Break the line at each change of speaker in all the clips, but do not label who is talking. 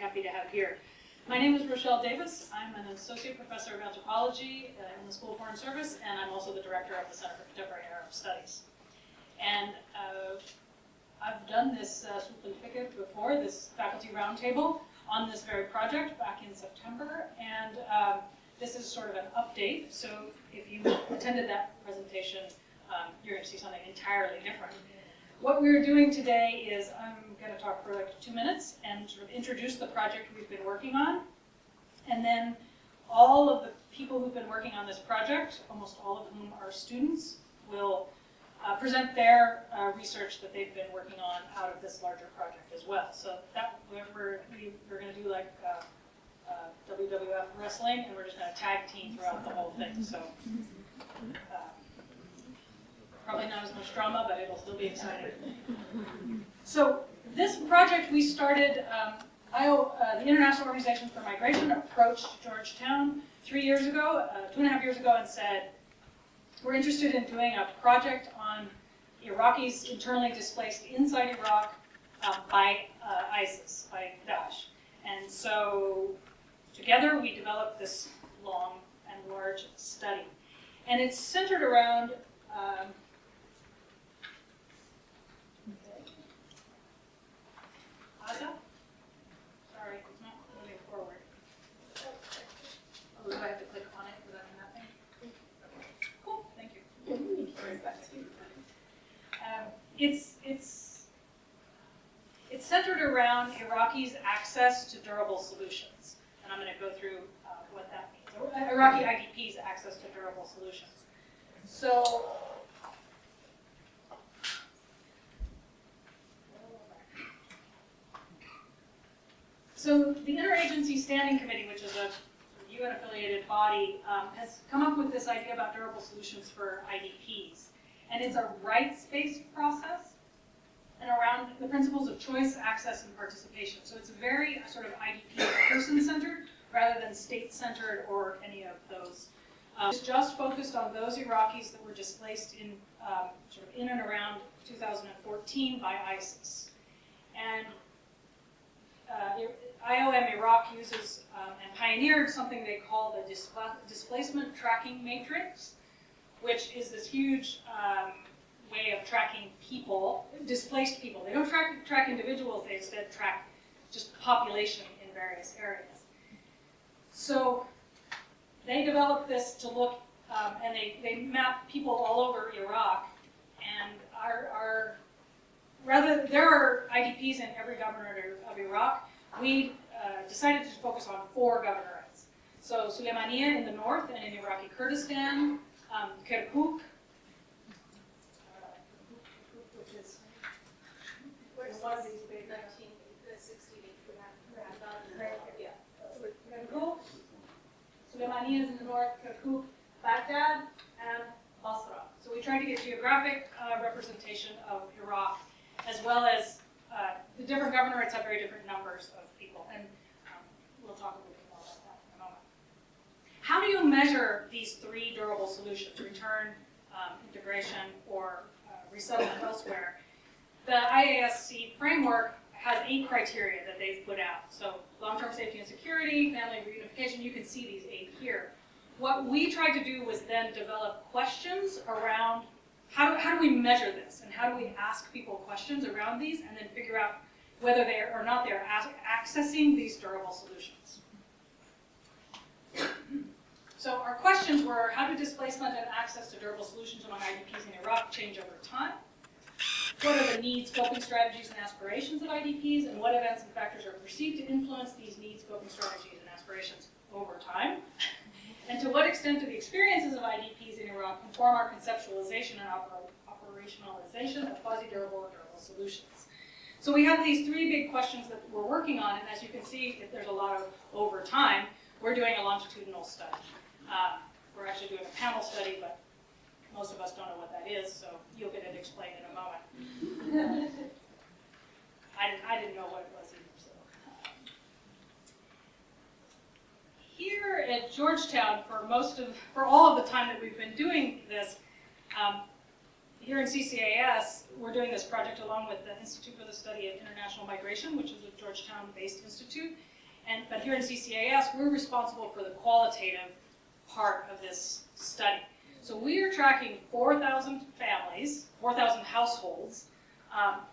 happy to have here. My name is Rochelle Davis. I'm an associate professor of anthropology in the School of Foreign Service, and I'm also the director of the Center for Contemporary Arab Studies. And I've done this Souk Al-Fikr before, this faculty roundtable, on this very project back in September, and this is sort of an update. So if you attended that presentation, you're going to see something entirely different. What we're doing today is I'm going to talk for like 2 minutes and sort of introduce the project we've been working on. And then all of the people who've been working on this project, almost all of whom are students, will present their research that they've been working on out of this larger project as well. So that we're going to do like WWF wrestling, and we're just going to tag team throughout the whole thing. So probably not as much drama, but it'll still be exciting. So this project we started, the International Organization for Migration approached Georgetown 3 years ago, 2.5 years ago, and said, we're interested in doing a project on Iraqis internally displaced inside Iraq by ISIS, by Daesh. And so together we developed this long and large study. And it's centered around Sorry, it's not moving forward. Oh, do I have to click on it? Is that in that thing? Okay. Cool, thank you. It's centered around Iraqis' access to durable solutions. And I'm going to go through what that means. Iraqi IDPs' access to durable solutions. So the Interagency Standing Committee, which is a UN-affiliated body, has come up with this idea about durable solutions for IDPs. And it's a rights-based process and around the principles of choice, access, and participation. So it's very sort of IDP person-centered rather than state-centered or any of those. It's just focused on those Iraqis that were displaced in sort of in and around 2014 by ISIS. And IOM Iraq uses and pioneered something they call the displacement tracking matrix, which is this huge way of tracking people, displaced people. They don't track individuals, they instead track just population in various areas. So they developed this to look, and they map people all over Iraq, and there are IDPs in every governorate of Iraq. We decided to focus on 4 governorates. So Sulaymaniyah in the north and in Iraqi Kurdistan, Kirkuk, which is one of these big 16. Yeah. Kirkuk, Sulaymaniyah is in the north, Kirkuk, Baghdad, and Basra. So we tried to get geographic representation of Iraq, as well as the different governorates have very different numbers of people, and we'll talk a little bit more about that in a moment. How do you measure these 3 durable solutions, return, integration, or resettlement elsewhere? The IASC framework has 8 criteria that they've put out. So long-term safety and security, family reunification, you can see these 8 here. What we tried to do was then develop questions around how do we measure this, and how do we ask people questions around these, and then figure out whether they are or not they're accessing these durable solutions. So our questions were, how do displacement and access to durable solutions among IDPs in Iraq change over time? What are the needs, coping strategies, and aspirations of IDPs, and what events and factors are perceived to influence these needs, coping strategies, and aspirations over time? And to what extent do the experiences of IDPs in Iraq inform our conceptualization and operationalization of quasi-durable and durable solutions? So we have these 3 big questions that we're working on, and as you can see, if there's a lot of over time, we're doing a longitudinal study. We're actually doing a panel study, but most of us don't know what that is, so you'll get it explained in a moment. I didn't know what it was either. So. Here at Georgetown, for all of the time that we've been doing this, here in CCAS, we're doing this project along with the Institute for the Study of International Migration, which is a Georgetown-based institute. But here in CCAS, we're responsible for the qualitative part of this study. So we are tracking 4,000 families, 4,000 households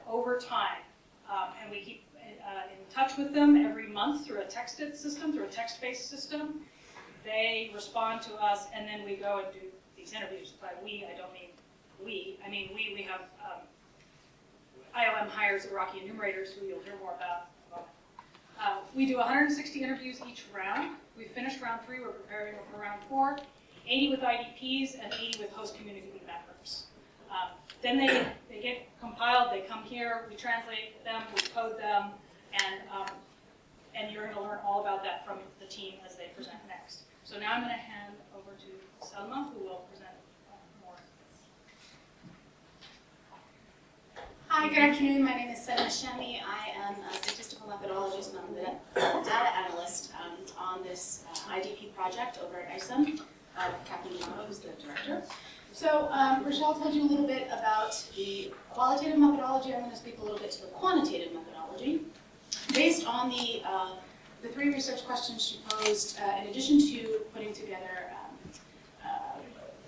over time. And we keep in touch with them every month through a texted system, through a text-based system. They respond to us, and then we go and do these interviews. By we, I don't mean we. I mean we have IOM hires Iraqi enumerators, who you'll hear more about. We do 160 interviews each round. We finished round 3, we're preparing for round 4, 80 with IDPs and 80 with host community members. Then they get compiled, they come here, we translate them, we code them, and you're going to learn all about that from the team as they present next. So now I'm going to hand over to Selma, who will present more.
Hi, good afternoon. My name is Selma Shami. I am a statistical methodologist and I'm the data analyst on this IDP project over at ISOM. Captain Yamamoto is the director. So Rochelle told you a little bit about the qualitative methodology. I'm going to speak a little bit to the quantitative methodology. Based on the 3 research questions she posed, in addition to putting together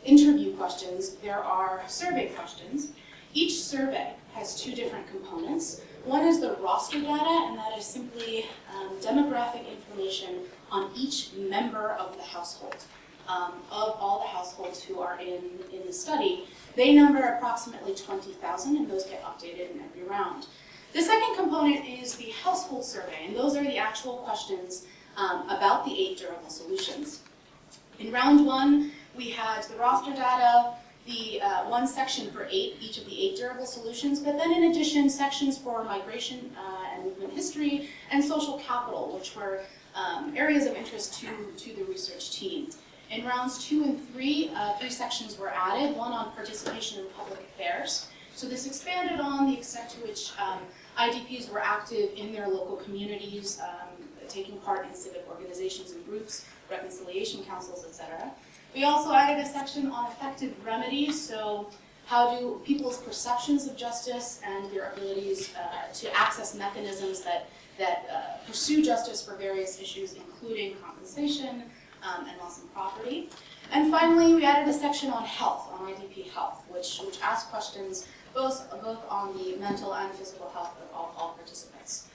interview questions, there are survey questions. Each survey has 2 different components. One is the roster data, and that is simply demographic information on each member of the household. Of all the households who are in the study, they number approximately 20,000, and those get updated in every round. The second component is the household survey, and those are the actual questions about the 8 durable solutions. In round 1, we had the roster data, the one section for each of the 8 durable solutions, but then in addition, sections for migration and movement history and social capital, which were areas of interest to the research team. In rounds 2 and 3, 3 sections were added, one on participation in public affairs. So this expanded on the extent to which IDPs were active in their local communities, taking part in civic organizations and groups, reconciliation councils, etc. We also added a section on effective remedies, so how do people's perceptions of justice and their abilities to access mechanisms that pursue justice for various issues, including compensation and loss of property. And finally, we added a section on health, on IDP health, which asked questions both on the mental and physical health of all participants.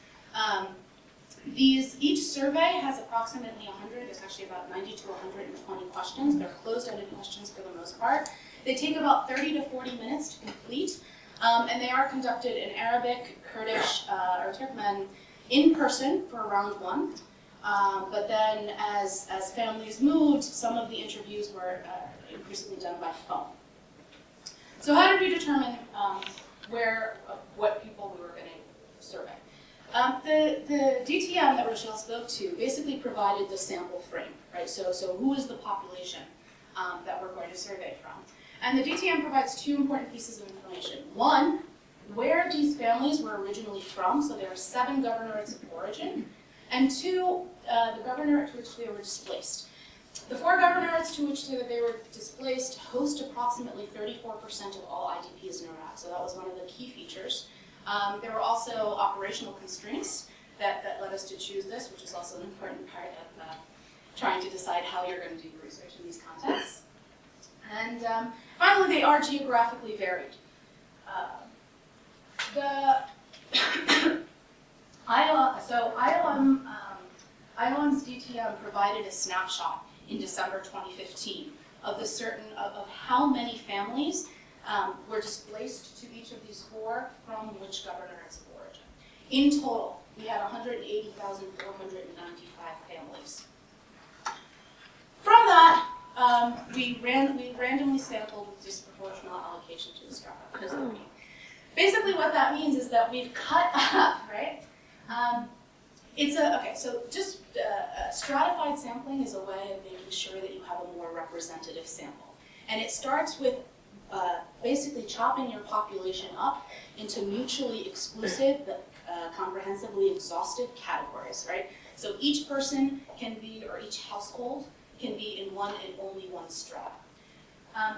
Each survey has approximately 100, it's actually about 90 to 120 questions. They're closed-ended questions for the most part. They take about 30 to 40 minutes to complete, and they are conducted in Arabic, Kurdish, or Turkmen in person for round 1. But then as families moved, some of the interviews were increasingly done by phone. So how did we determine what people we were going to survey? The DTM that Rochelle spoke to basically provided the sample frame, right? So who is the population that we're going to survey from? And the DTM provides 2 important pieces of information. One, where these families were originally from, so there are 7 governorates of origin, and 2, the governorate to which they were displaced. The 4 governorates to which they were displaced host approximately 34% of all IDPs in Iraq, so that was one of the key features. There were also operational constraints that led us to choose this, which is also an important part of trying to decide how you're going to do research in these contexts. And finally, they are geographically varied. IOM's DTM provided a snapshot in December 2015 of how many families were displaced to each of these 4 from which governorates of origin. In total, we had 180,495 families. From that, we randomly sampled with disproportional allocation to the strata. Basically what that means is that we've cut up, right? Stratified sampling is a way of making sure that you have a more representative sample. And it starts with basically chopping your population up into mutually exclusive but comprehensively exhaustive categories, right? So each person can be, or each household can be in one and only one strata.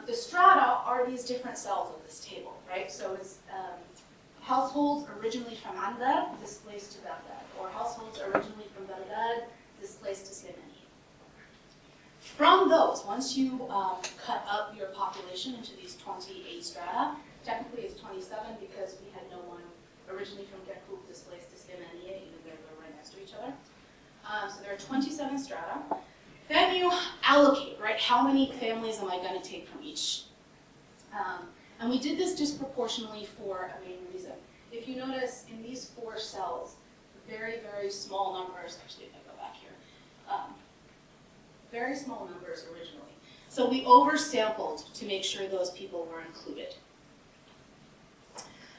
The strata are these different cells of this table, right? So it's households originally from Anda displaced to Baghdad, or households originally from Baghdad displaced to Slimani. From those, once you cut up your population into these 28 strata, technically it's 27 because we had no one originally from Kirkuk displaced to Slimani, even though they're right next to each other. So there are 27 strata. Then you allocate, right? How many families am I going to take from each? And we did this disproportionately for a main reason. If you notice in these 4 cells, very, very small numbers, actually if I go back here, very small numbers originally. So we oversampled to make sure those people were included.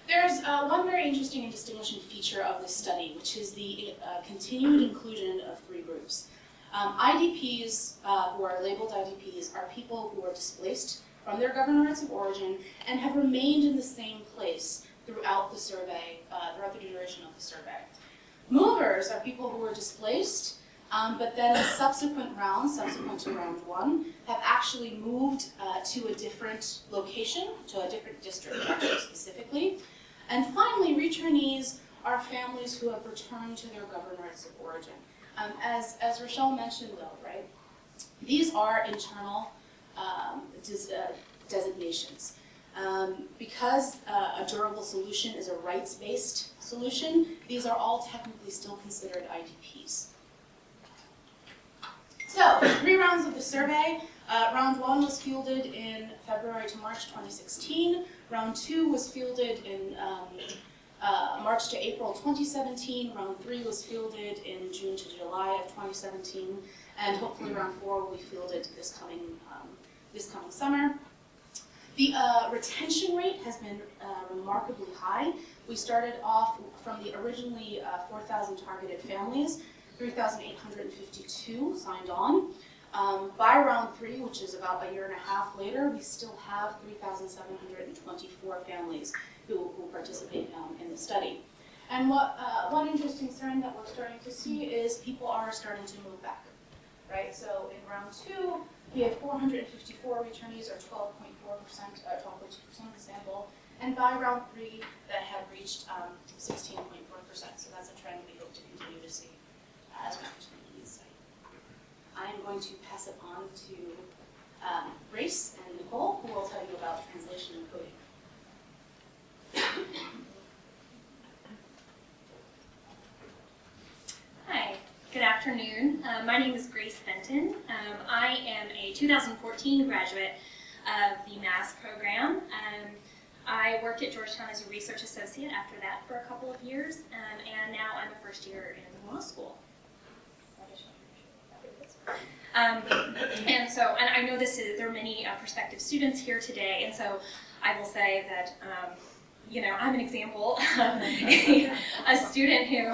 There's one very interesting and distinguishing feature of this study, which is the continued inclusion of 3 groups. IDPs, who are labeled IDPs, are people who are displaced from their governorates of origin and have remained in the same place throughout the survey, throughout the duration of the survey. Movers are people who were displaced, but then in subsequent rounds, subsequent to round 1, have actually moved to a different location, to a different district actually specifically. And finally, returnees are families who have returned to their governorates of origin. As Rochelle mentioned though, right, these are internal designations. Because a durable solution is a rights-based solution, these are all technically still considered IDPs. So, 3 rounds of the survey. Round 1 was fielded in February to March 2016. Round 2 was fielded in March to April 2017. Round 3 was fielded in June to July of 2017. And hopefully round 4 will be fielded this coming summer. The retention rate has been remarkably high. We started off from the originally 4,000 targeted families, 3,852 signed on. By round 3, which is about a year and a half later, we still have 3,724 families who participate in the study. And one interesting trend that we're starting to see is people are starting to move back, right? So in round 2, we have 454 returnees, or 12.2% of the sample, and by round 3, that have reached 16.4%. So that's a trend we hope to continue to see as we continue to use. I am going to pass it on to Grace and Nicole, who will tell you about translation and coding.
Hi, good afternoon. My name is Grace Fenton. I am a 2014 graduate of the MAS program. I worked at Georgetown as a research associate after that for a couple of years, and now I'm a first year in law school. And I know there are many prospective students here today, and so I will say that I'm an example of a student who,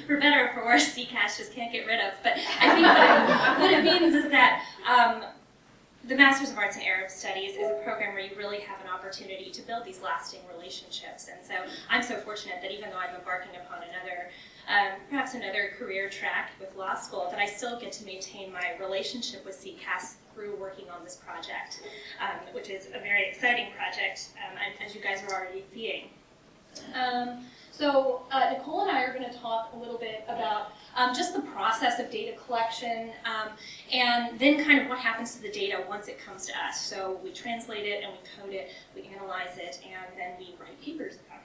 for better or for worse, CCAS just can't get rid of. But I think what it means is that the Masters of Arts and Arab Studies is a program where you really have an opportunity to build these lasting relationships. And so I'm so fortunate that even though I'm embarking upon perhaps another career track with law school, that I still get to maintain my relationship with CCAS through working on this project, which is a very exciting project, as you guys are already seeing. So Nicole and I are going to talk a little bit about just the process of data collection, and then kind of what happens to the data once it comes to us. So we translate it and we code it, we analyze it, and then we write papers about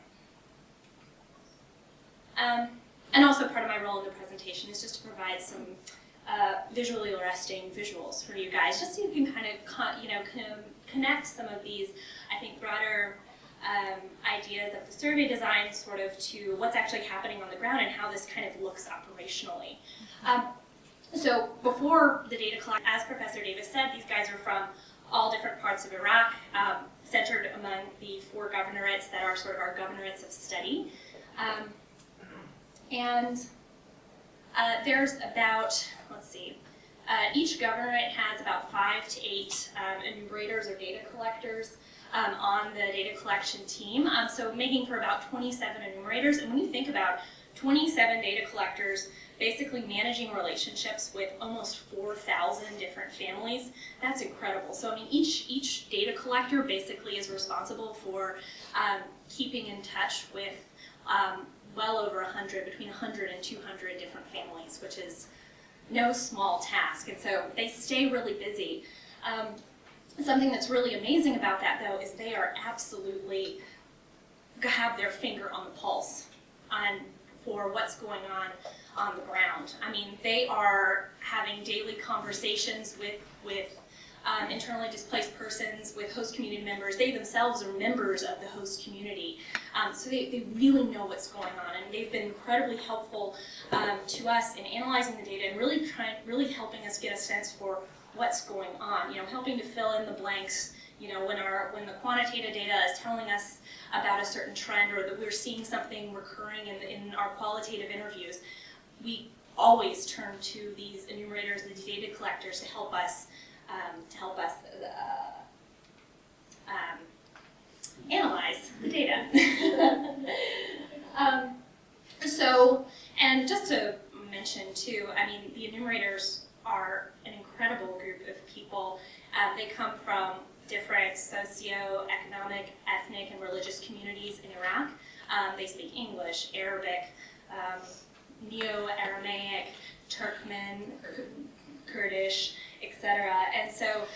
it. And also part of my role in the presentation is just to provide some visually arresting visuals for you guys, just so you can kind of connect some of these, I think, broader ideas of the survey design sort of to what's actually happening on the ground and how this kind of looks operationally. So before the data collection, as Professor Davis said, these guys are from all different parts of Iraq, centered among the 4 governorates that are sort of our governorates of study. There's about, each governorate has about 5 to 8 enumerators or data collectors on the data collection team, so making for about 27 enumerators. And when you think about 27 data collectors, basically managing relationships with almost 4,000 different families. That's incredible. So I mean, each data collector basically is responsible for keeping in touch with well over 100, between 100 and 200 different families, which is no small task. And so they stay really busy. Something that's really amazing about that, though, is they are absolutely have their finger on the pulse for what's going on the ground. I mean, they are having daily conversations with internally displaced persons, with host community members. They themselves are members of the host community. So they really know what's going on, and they've been incredibly helpful to us in analyzing the data and really helping us get a sense for what's going on. You know, helping to fill in the blanks. You know, when the quantitative data is telling us about a certain trend, or that we're seeing something recurring in our qualitative interviews, we always turn to these enumerators, the data collectors, to help us analyze the data. And just to mention too, I mean, the enumerators are an incredible group of people. They come from different socioeconomic, ethnic, and religious communities in Iraq. They speak English, Arabic, Neo-Aramaic, Turkmen, Kurdish, etc. And so,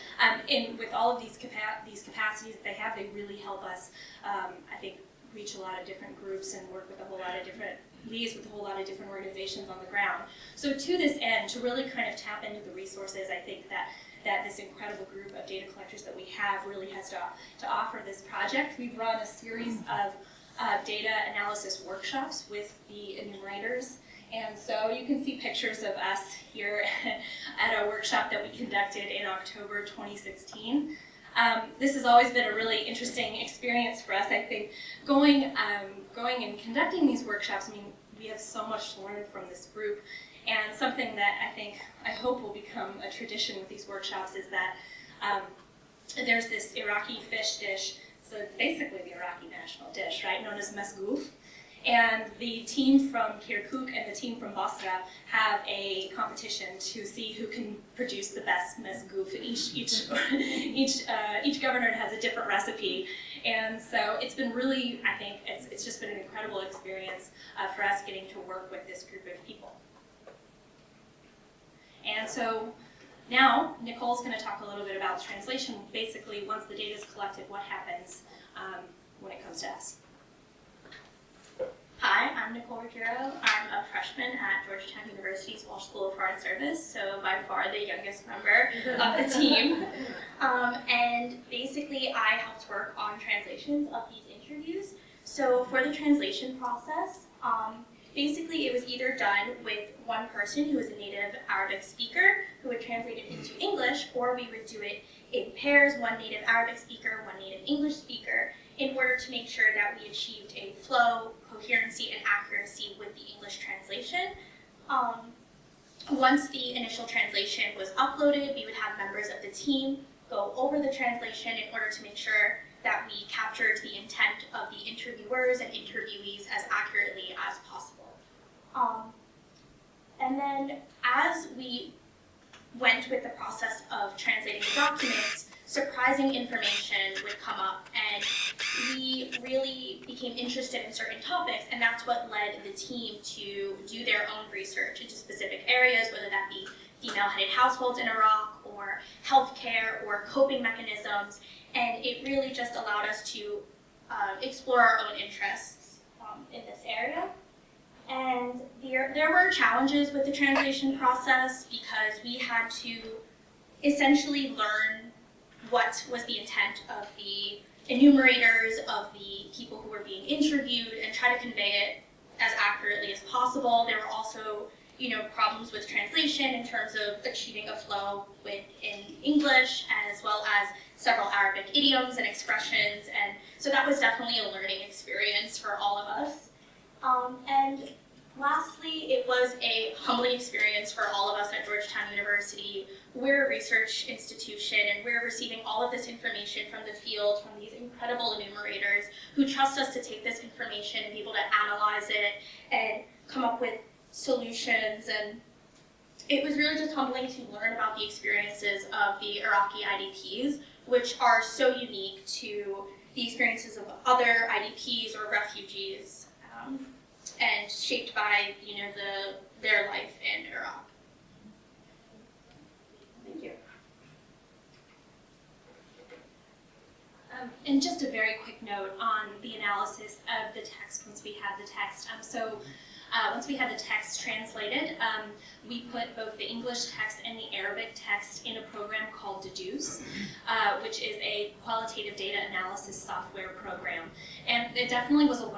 with all of these capacities that they have, they really help us, I think, reach a lot of different groups and work with a whole lot of different organizations on the ground. So to this end, to really kind of tap into the resources, I think that this incredible group of data collectors that we have really has to offer this project. We've run a series of data analysis workshops with the enumerators. And so you can see pictures of us here at a workshop that we conducted in October 2016. This has always been a really interesting experience for us. I think going and conducting these workshops, I mean, we have so much to learn from this group. And something that I hope will become a tradition with these workshops is that there's this Iraqi fish dish, so basically the Iraqi national dish, right, known as mesgouf. And the team from Kirkuk and the team from Basra have a competition to see who can produce the best mesgouf. Each governor has a different recipe, and so it's been really, I think, it's just been an incredible experience for us getting to work with this group of people. And so now Nicole's going to talk a little bit about translation. Basically, once the data is collected, what happens when it comes to us.
Hi, I'm Nicole Ruggiero. I'm a freshman at Georgetown University's Walsh School of Foreign Service, so by far the youngest member of the team. And basically, I helped work on translations of these interviews. So for the translation process, basically it was either done with one person who was a native Arabic speaker who would translate it into English, or we would do it in pairs, one native Arabic speaker, one native English speaker, in order to make sure that we achieved a flow, coherency, and accuracy with the English translation. Once the initial translation was uploaded, we would have members of the team go over the translation in order to make sure that we captured the intent of the interviewers and interviewees as accurately as possible. And then as we went with the process of translating the documents, surprising information would come up, and we really became interested in certain topics, and that's what led the team to do their own research into specific areas, whether that be female-headed households in Iraq, or healthcare, or coping mechanisms, and it really just allowed us to explore our own interests in this area. And there were challenges with the translation process because we had to essentially learn what was the intent of the enumerators, of the people who were being interviewed, and try to convey it as accurately as possible. There were also, problems with translation in terms of achieving a flow in English, as well as several Arabic idioms and expressions, and so that was definitely a learning experience for all of us. And lastly, it was a humbling experience for all of us at Georgetown University. We're a research institution, and we're receiving all of this information from the field, from these incredible enumerators who trust us to take this information and be able to analyze it and come up with solutions, and it was really just humbling to learn about the experiences of the Iraqi IDPs, which are so unique to the experiences of other IDPs or refugees, and shaped by their life in Iraq. Thank you.
And just a very quick note on the analysis of the text once we had the text. Once we had the text translated, we put both the English text and the Arabic text in a program called Deduce, which is a qualitative data analysis software program. And it definitely was a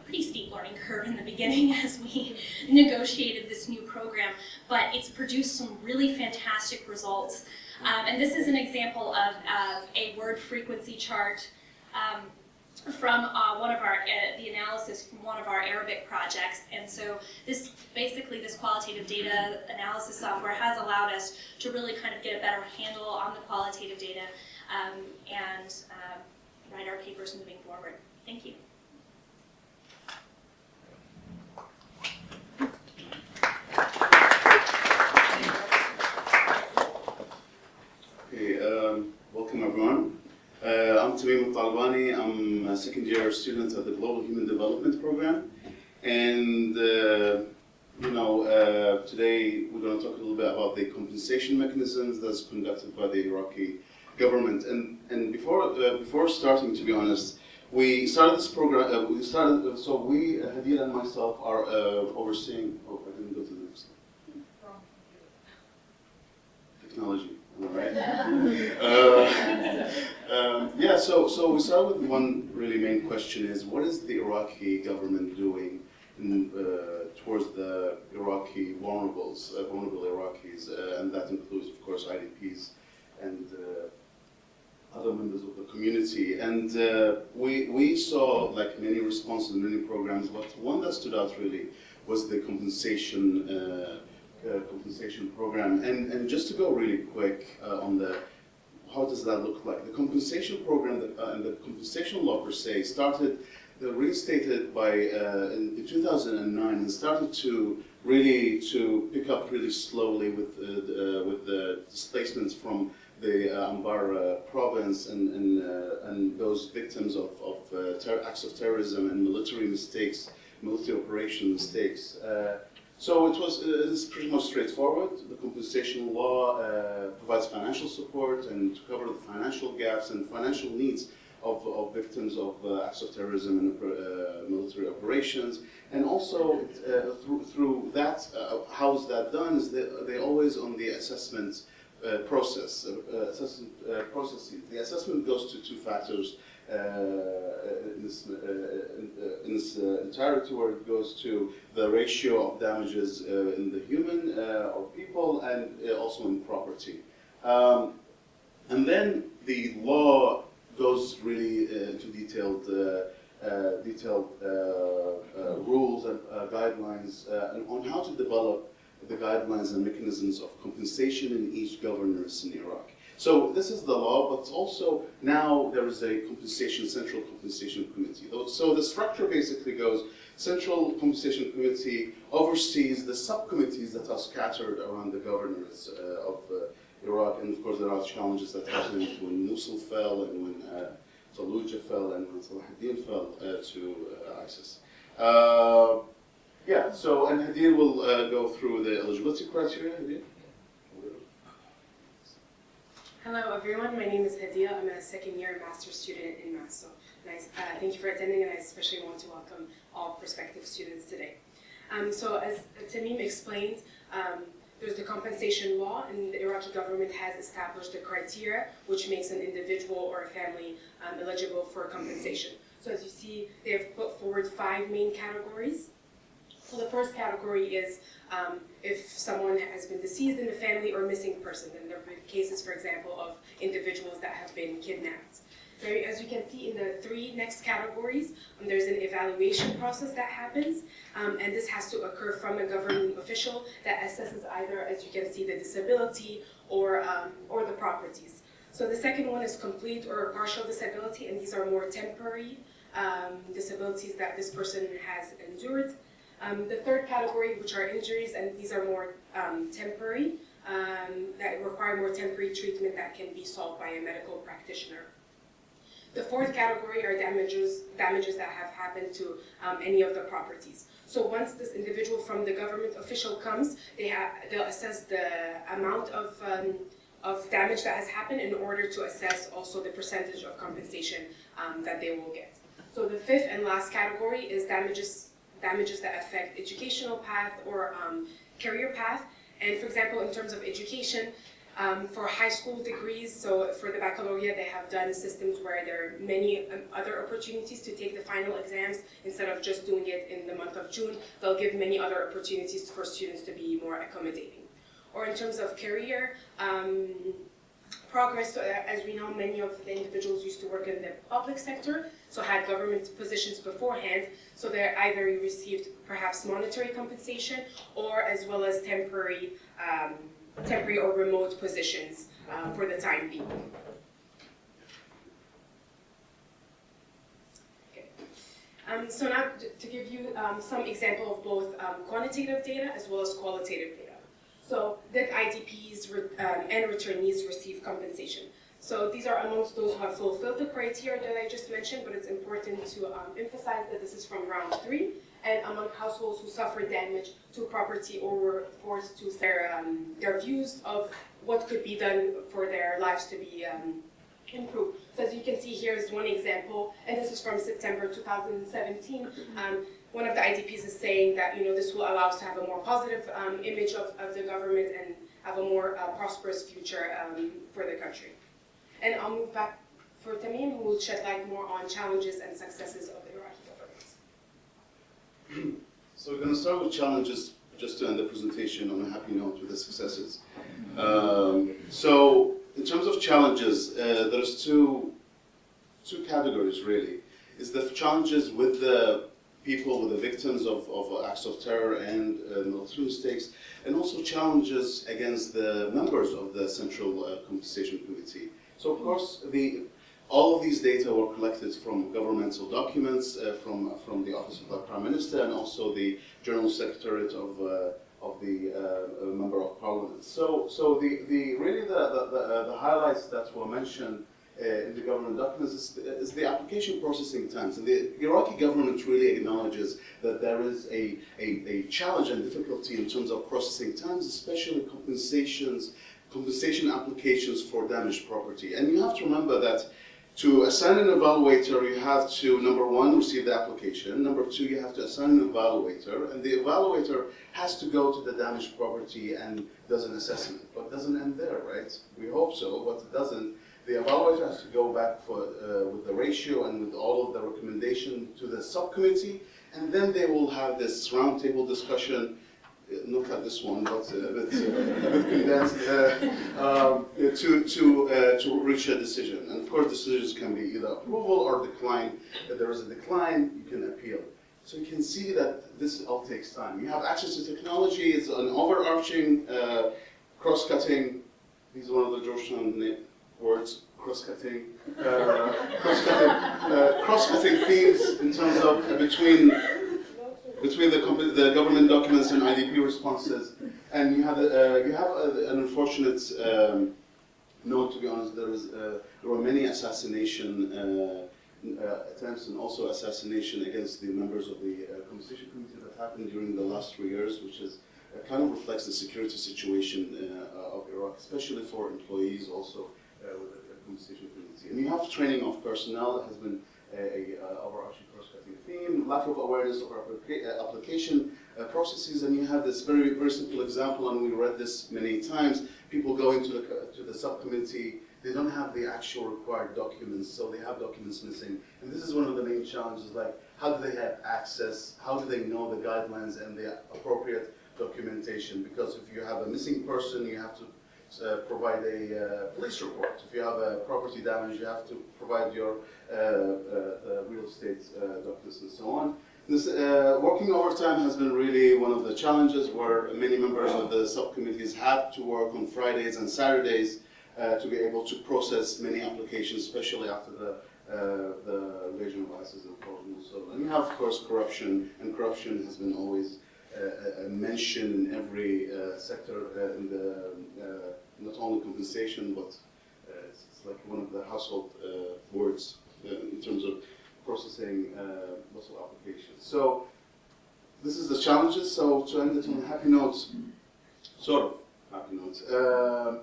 pretty steep learning curve in the beginning as we negotiated this new program, but it's produced some really fantastic results. And this is an example of a word frequency chart from the analysis from one of our Arabic projects. And so this qualitative data analysis software has allowed us to really kind of get a better handle on the qualitative data and write our papers moving forward. Thank you.
Okay, welcome everyone. I'm Tamim Al-Talbani. I'm a second year student at the Global Human Development Program. And today we're going to talk a little bit about the compensation mechanisms that's conducted by the Iraqi government. And before starting, to be honest, we started this program, Hadid and myself are overseeing, I didn't go to the next slide. Technology. Right. So we start with one really main question: is what is the Iraqi government doing towards the Iraqi vulnerable Iraqis, and that includes, of course, IDPs and other members of the community. And we saw, like many responses in many programs, but one that stood out really was the compensation program. And just to go really quick on how does that look like? The compensation program and the compensation law per se started, restated by in 2009, and started to pick up really slowly with the displacements from the Anbar province and those victims of acts of terrorism and military operation mistakes. So it's pretty much straightforward. The compensation law provides financial support and to cover the financial gaps and financial needs of victims of acts of terrorism and military operations. And also through that, how is that done? Is they always on the assessment process. The assessment goes to two factors. In this entirety, where it goes to the ratio of damages in the human or people, and also in property. And then the law goes really into detailed rules and guidelines on how to develop the guidelines and mechanisms of compensation in each governance in Iraq. So this is the law, but also now there is a central compensation committee. So the structure basically goes: Central Compensation Committee oversees the subcommittees that are scattered around the governors of Iraq, and of course there are challenges that happened when Mosul fell, and when Fallujah fell, and when Salahuddin fell to ISIS. And Hadid will go through the eligibility criteria. Hadid?
Hello everyone, my name is Hadia. I'm a second year master's student in math. So thank you for attending, and I especially want to welcome all prospective students today. So as Tamim explained, there's the compensation law, and the Iraqi government has established the criteria which makes an individual or a family eligible for compensation. So as you see, they have put forward 5 main categories. So the first category is if someone has been deceased in the family or missing person. And there have been cases, for example, of individuals that have been kidnapped. So as you can see in the 3 next categories, there's an evaluation process that happens, and this has to occur from a government official that assesses either, as you can see, the disability or the properties. So the second one is complete or partial disability, and these are more temporary disabilities that this person has endured. The third category, which are injuries, and these are more temporary, that require more temporary treatment that can be solved by a medical practitioner. The fourth category are damages that have happened to any of the properties. So once this individual from the government official comes, they'll assess the amount of damage that has happened in order to assess also the percentage of compensation that they will get. So the fifth and last category is damages that affect educational path or career path. And for example, in terms of education, for high school degrees, so for the baccalaureate, they have done systems where there are many other opportunities to take the final exams. Instead of just doing it in the month of June, they'll give many other opportunities for students to be more accommodating. Or in terms of career progress, so as we know, many of the individuals used to work in the public sector, so had government positions beforehand, so they either received perhaps monetary compensation or as well as temporary or remote positions for the time being. Okay. So now to give you some example of both quantitative data as well as qualitative data. So did IDPs and returnees receive compensation? So these are amongst those who have fulfilled the criteria that I just mentioned, but it's important to emphasize that this is from round 3, and among households who suffered damage to property or were forced to their views of what could be done for their lives to be improved. So as you can see here is one example, and this is from September 2017. One of the IDPs is saying that this will allow us to have a more positive image of the government and have a more prosperous future for the country. And I'll move back for Tamim, who will shed light more on challenges and successes of the Iraqi government.
So we're going to start with challenges, just to end the presentation on a happy note with the successes. So in terms of challenges, there's two categories really. Is the challenges with the people, with the victims of acts of terror and military mistakes, and also challenges against the members of the Central Compensation Committee. So of course, all of these data were collected from governmental documents, from the Office of the Prime Minister, and also the General Secretariat of the Member of Parliament. So the highlights that were mentioned in the government documents is the application processing times. And the Iraqi government really acknowledges that there is a challenge and difficulty in terms of processing times, especially compensation applications for damaged property. And you have to remember that to assign an evaluator, you have to, number one, receive the application. Number two, you have to assign an evaluator. And the evaluator has to go to the damaged property and does an assessment. But it doesn't end there, right? We hope so, but it doesn't. The evaluator has to go back with the ratio and with all of the recommendation to the subcommittee. And then they will have this roundtable discussion, not like this one, but a bit condensed, to reach a decision. And of course, decisions can be either approval or decline. If there is a decline, you can appeal. So you can see that this all takes time. You have access to technology. It's an overarching, cross-cutting. These are one of the Georgetown words: cross-cutting, cross-cutting themes in terms of between the government documents and IDP responses. And you have an unfortunate note. To be honest, there were many assassination attempts and also assassination against the members of the Compensation Committee that happened during the last 3 years, which is kind of reflects the security situation of Iraq, especially for employees also with the Compensation Committee. And you have training of personnel that has been a overarching cross-cutting theme, lack of awareness of application processes, and you have this very, very simple example, and we read this many times. People go into the subcommittee, they don't have the actual required documents, so they have documents missing. And this is one of the main challenges, like how do they have access, how do they know the guidelines and the appropriate documentation? Because if you have a missing person, you have to provide a police report. If you have a property damage, you have to provide your real estate documents and so on. This working overtime has been really one of the challenges, where many members of the subcommittees had to work on Fridays and Saturdays to be able to process many applications, especially after the invasion of ISIS and involved in Mosul. And you have, of course, corruption, and corruption has been always mentioned in every sector, in the not only compensation, but it's like one of the household words in terms of processing Mosul applications. So this is the challenges. So to end it on a happy note, sort of happy note,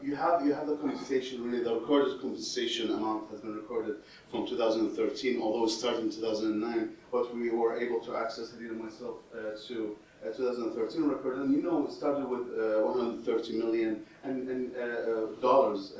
you have the compensation, really, the recorded compensation amount has been recorded from 2013, although it started in 2009, but we were able to access, Hadid and myself, to 2013 record, and you know, it started with 130 million dollars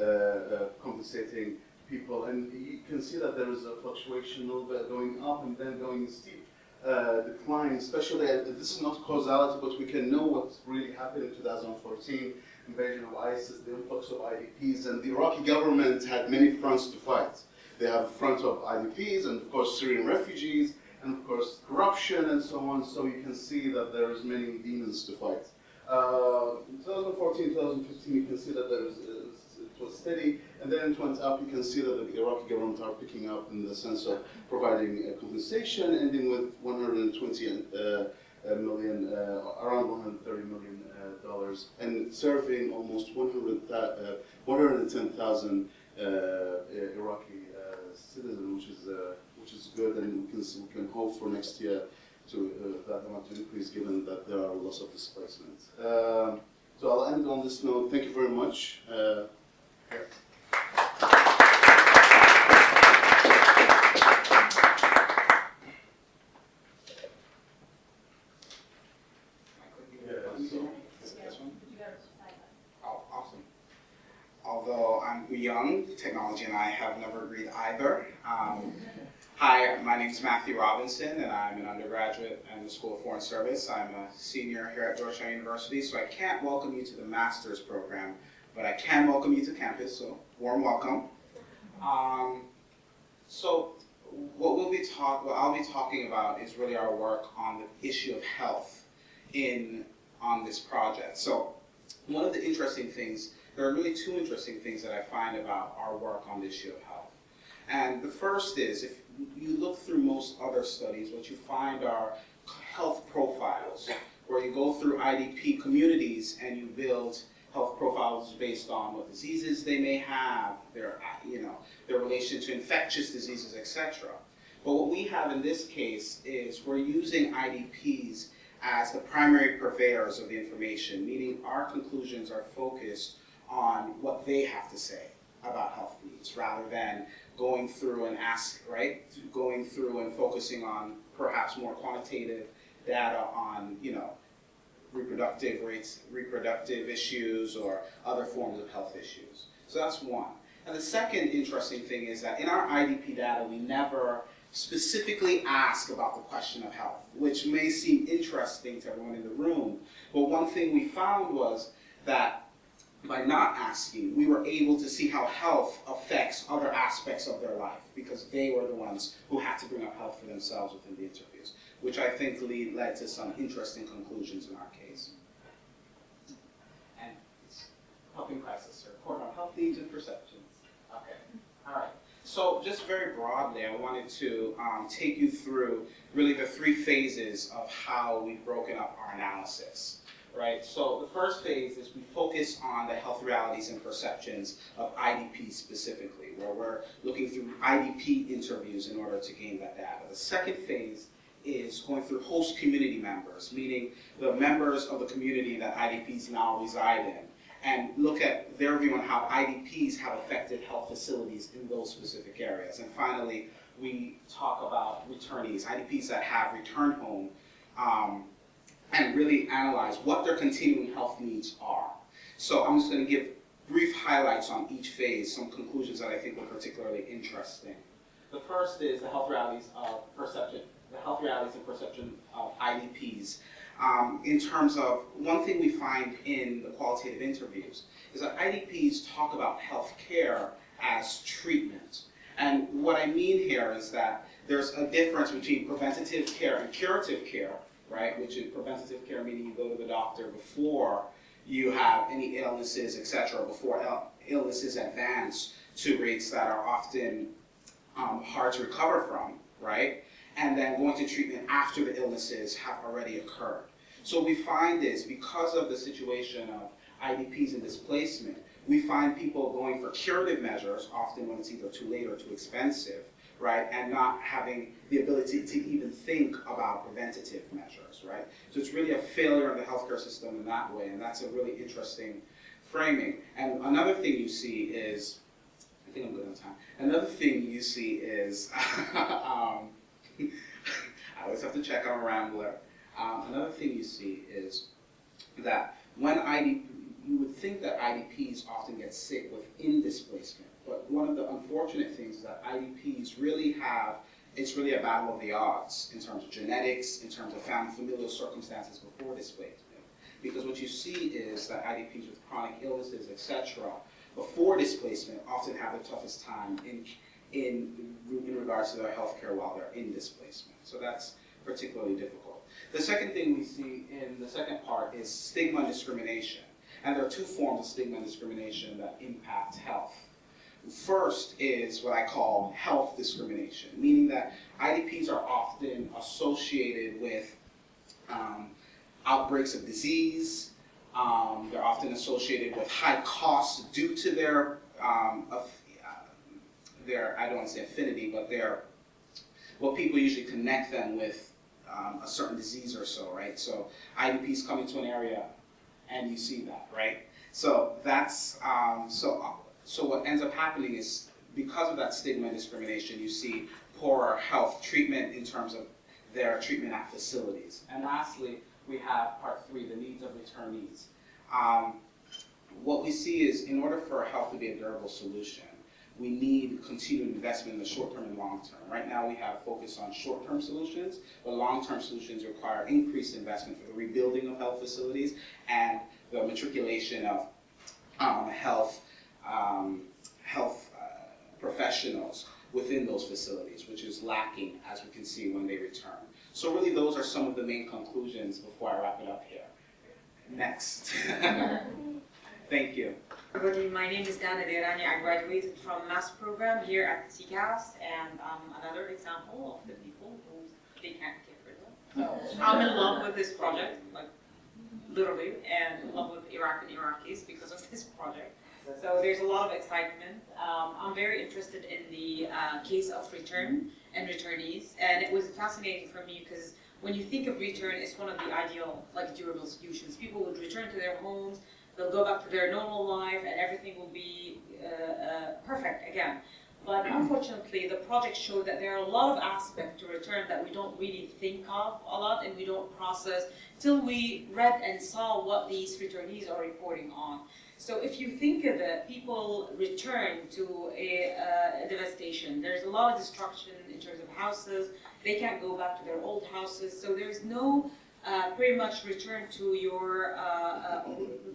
compensating people, and you can see that there is a fluctuation, a little bit going up and then going steep decline, especially, this is not causality, but we can know what really happened in 2014, invasion of ISIS, the influx of IDPs, and the Iraqi government had many fronts to fight. They have a front of IDPs, and of course Syrian refugees, and of course corruption and so on, so you can see that there is many demons to fight. In 2014, 2015, you can see that it was steady, and then it went up. You can see that the Iraqi government are picking up in the sense of providing compensation, ending with 120 million, around 130 million dollars, and serving almost 110,000 Iraqi citizens, which is good, and we can hope for next year to that amount to increase, given that there are lots of displacement. So I'll end on this note. Thank you very much.
Oh, awesome. Although I'm young, technology and I have never agreed either. Hi, my name is Matthew Robinson, and I'm an undergraduate in the School of Foreign Service. I'm a senior here at Georgetown University, so I can't welcome you to the master's program, but I can welcome you to campus, so warm welcome. So what I'll be talking about is really our work on the issue of health on this project. So one of the interesting things, there are really two interesting things that I find about our work on the issue of health. And the first is, if you look through most other studies, what you find are health profiles, where you go through IDP communities and you build health profiles based on what diseases they may have, their relation to infectious diseases, etc. But what we have in this case is we're using IDPs as the primary purveyors of the information, meaning our conclusions are focused on what they have to say about health needs, rather than going through and focusing on perhaps more quantitative data on, reproductive rates, reproductive issues, or other forms of health issues. So that's one. And the second interesting thing is that in our IDP data, we never specifically ask about the question of health, which may seem interesting to everyone in the room. But one thing we found was that by not asking, we were able to see how health affects other aspects of their life, because they were the ones who had to bring up health for themselves within the interviews, which I think led to some interesting conclusions in our case. And it's helping crisis report on health needs and perceptions. Okay, all right. So just very broadly, I wanted to take you through really the three phases of how we've broken up our analysis. Right, so the first phase is we focus on the health realities and perceptions of IDP specifically, where we're looking through IDP interviews in order to gain that data. The second phase is going through host community members, meaning the members of the community that IDPs now reside in, and look at their view on how IDPs have affected health facilities in those specific areas. And finally, we talk about returnees, IDPs that have returned home, and really analyze what their continuing health needs are. So I'm just going to give brief highlights on each phase, some conclusions that I think were particularly interesting. The first is the health realities and perception of IDPs. In terms of, one thing we find in the qualitative interviews is that IDPs talk about health care as treatment. And what I mean here is that there's a difference between preventative care and curative care, right? Which is preventative care, meaning you go to the doctor before you have any illnesses, etc., before illnesses advance to rates that are often hard to recover from, right? And then going to treatment after the illnesses have already occurred. So we find this because of the situation of IDPs and displacement, we find people going for curative measures, often when it's either too late or too expensive, right? And not having the ability to even think about preventative measures, right? So it's really a failure of the healthcare system in that way, and that's a really interesting framing. And another thing you see is, I think I'm good on time. Another thing you see is, I always have to check on a rambler. Another thing you see is that when you would think that IDPs often get sick within displacement, but one of the unfortunate things is that IDPs really have, it's really a battle of the odds in terms of genetics, in terms of familial circumstances before displacement. Because what you see is that IDPs with chronic illnesses, etc., before displacement often have the toughest time in regards to their health care while they're in displacement. So that's particularly difficult. The second thing we see in the second part is stigma and discrimination. And there are two forms of stigma and discrimination that impact health. First is what I call health discrimination, meaning that IDPs are often associated with outbreaks of disease. They're often associated with high costs due to their I don't want to say affinity, but what people usually connect them with a certain disease or so, right? So IDPs come into an area and you see that, right? So that's, so what ends up happening is because of that stigma and discrimination, you see poorer health treatment in terms of their treatment at facilities. And lastly, we have part 3, the needs of returnees. What we see is in order for health to be a durable solution, we need continued investment in the short term and long term. Right now we have focus on short term solutions, but long term solutions require increased investment for the rebuilding of health facilities and the matriculation of health professionals within those facilities, which is lacking, as we can see, when they return. So really those are some of the main conclusions before I wrap it up here. Next. Thank you.
Everybody, my name is Dana Derani. I graduated from math program here at CCAS, and I'm another example of the people who they can't get rid of. So I'm in love with this project, like literally, and in love with Iraq and Iraqis because of this project. So there's a lot of excitement. I'm very interested in the case of return and returnees, and it was fascinating for me because when you think of return, it's one of the ideal, like, durable solutions. People would return to their homes, they'll go back to their normal life, and everything will be perfect again. But unfortunately, the project showed that there are a lot of aspects to return that we don't really think of a lot, and we don't process till we read and saw what these returnees are reporting on. So if you think of it, people return to a devastation. There's a lot of destruction in terms of houses. They can't go back to their old houses. So there's no pretty much return to your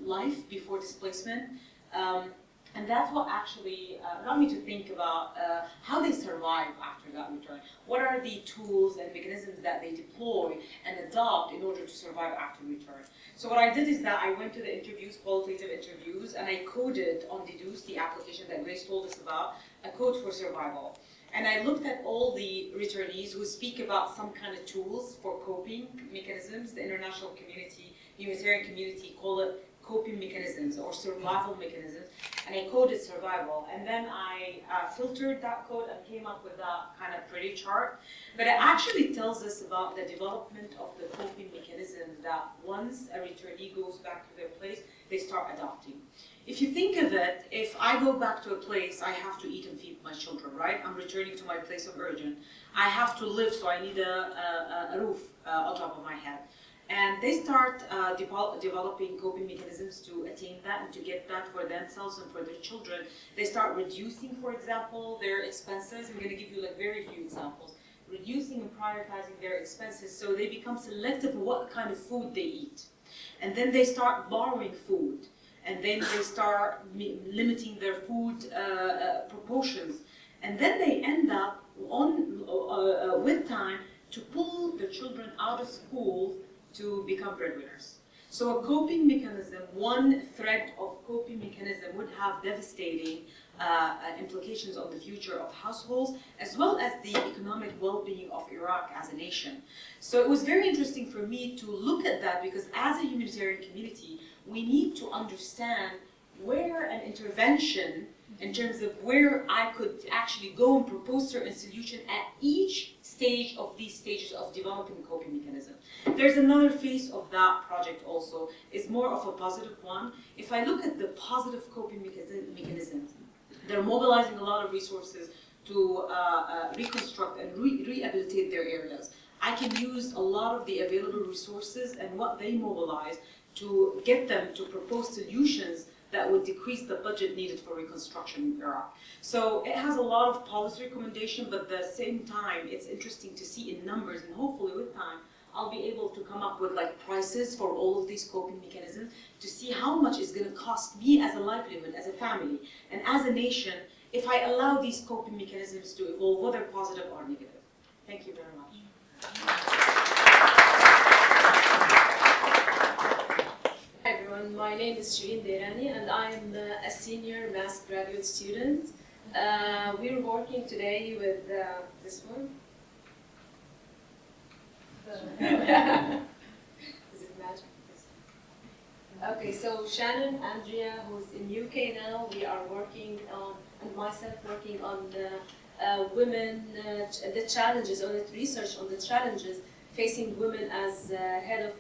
life before displacement. And that's what actually got me to think about how they survive after that return. What are the tools and mechanisms that they deploy and adopt in order to survive after return? So what I did is that I went to the interviews, qualitative interviews, and I coded on Deduce, the application that Grace told us about, a code for survival. And I looked at all the returnees who speak about some kind of tools for coping mechanisms. The international community, humanitarian community call it coping mechanisms or survival mechanisms. And I coded survival. And then I filtered that code and came up with that kind of pretty chart. But it actually tells us about the development of the coping mechanisms that once a returnee goes back to their place, they start adopting. If you think of it, if I go back to a place, I have to eat and feed my children, right? I'm returning to my place of origin. I have to live, so I need a roof on top of my head. And they start developing coping mechanisms to attain that and to get that for themselves and for their children. They start reducing, for example, their expenses. I'm going to give you like very few examples. Reducing and prioritizing their expenses so they become selective of what kind of food they eat. And then they start borrowing food. And then they start limiting their food proportions. And then they end up with time to pull the children out of school to become breadwinners. So a coping mechanism, one thread of coping mechanism would have devastating implications on the future of households, as well as the economic well-being of Iraq as a nation. So it was very interesting for me to look at that, because as a humanitarian community, we need to understand where an intervention, in terms of where I could actually go and propose certain solution at each stage of these stages of developing a coping mechanism. There's another phase of that project also, is more of a positive one. If I look at the positive coping mechanisms, they're mobilizing a lot of resources to reconstruct and rehabilitate their areas. I can use a lot of the available resources and what they mobilize to get them to propose solutions that would decrease the budget needed for reconstruction in Iraq. So it has a lot of policy recommendation, but at the same time, it's interesting to see in numbers, and hopefully with time, I'll be able to come up with like prices for all of these coping mechanisms to see how much it's going to cost me as a livelihood, as a family, and as a nation, if I allow these coping mechanisms to evolve, whether positive or negative. Thank you very much.
Hi everyone, my name is Shireen Deirani and I am a senior mass graduate student. We're working today with this one. Is it magic? Okay, so Shannon, Andrea, who's in UK now, we are working on, and myself working on the women, the challenges, or the research on the challenges facing women as head of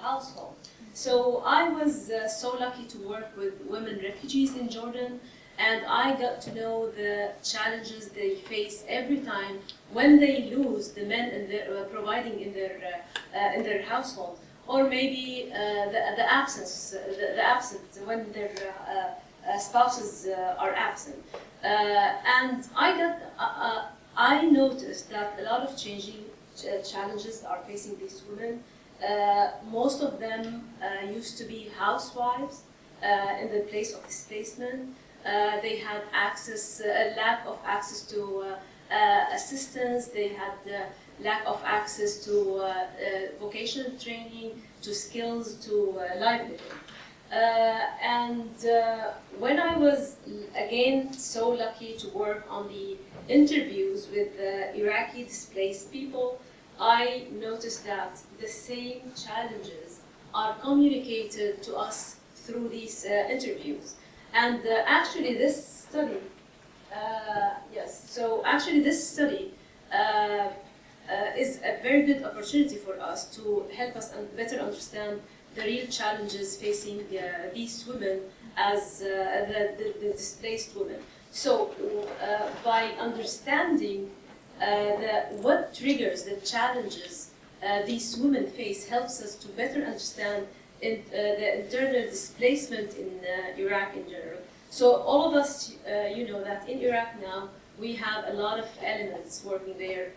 household. So I was so lucky to work with women refugees in Jordan, and I got to know the challenges they face every time when they lose the men in their, providing in their household, or maybe the absence, the absent when their spouses are absent. And I noticed that a lot of changing challenges are facing these women. Most of them used to be housewives in the place of displacement. They had access, a lack of access to assistance. They had lack of access to vocational training, to skills, to livelihood. And when I was again so lucky to work on the interviews with Iraqi displaced people, I noticed that the same challenges are communicated to us through these interviews. And actually this study, this study is a very good opportunity for us to help us better understand the real challenges facing these women as the displaced women. So by understanding what triggers the challenges these women face helps us to better understand the internal displacement in Iraq in general. So all of us, you know that in Iraq now we have a lot of elements working there,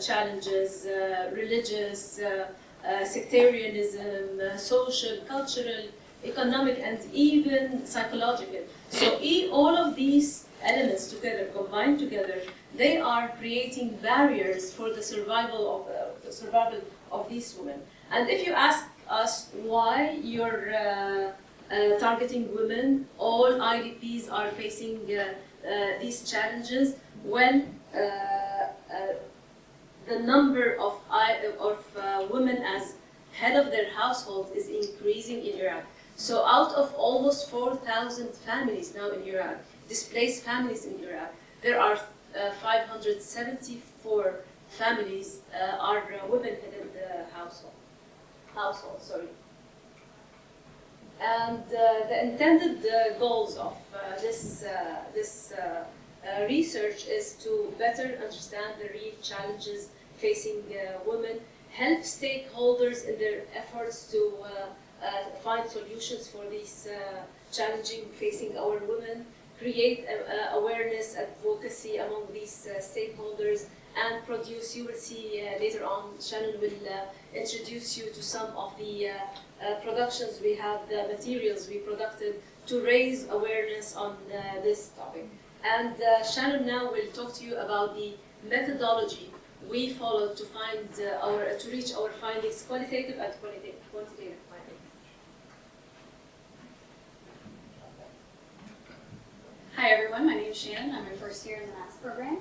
challenges, religious, sectarianism, social, cultural, economic, and even psychological. So all of these elements together, combined together, they are creating barriers for the survival of these women. And if you ask us why you're targeting women, all IDPs are facing these challenges, well, the number of women as head of their household is increasing in Iraq. So out of almost 4,000 families now in Iraq, displaced families in Iraq, there are 574 families are women-headed household. And the intended goals of this research is to better understand the real challenges facing women, help stakeholders in their efforts to find solutions for these challenging facing our women, create awareness, advocacy among these stakeholders, and produce, you will see later on, Shannon will introduce you to some of the productions we have, the materials we produced to raise awareness on this topic. And Shannon now will talk to you about the methodology we followed to find to reach our findings, qualitative and quantitative findings.
Hi everyone, my name is Shannon. I'm my first year in the Maths program.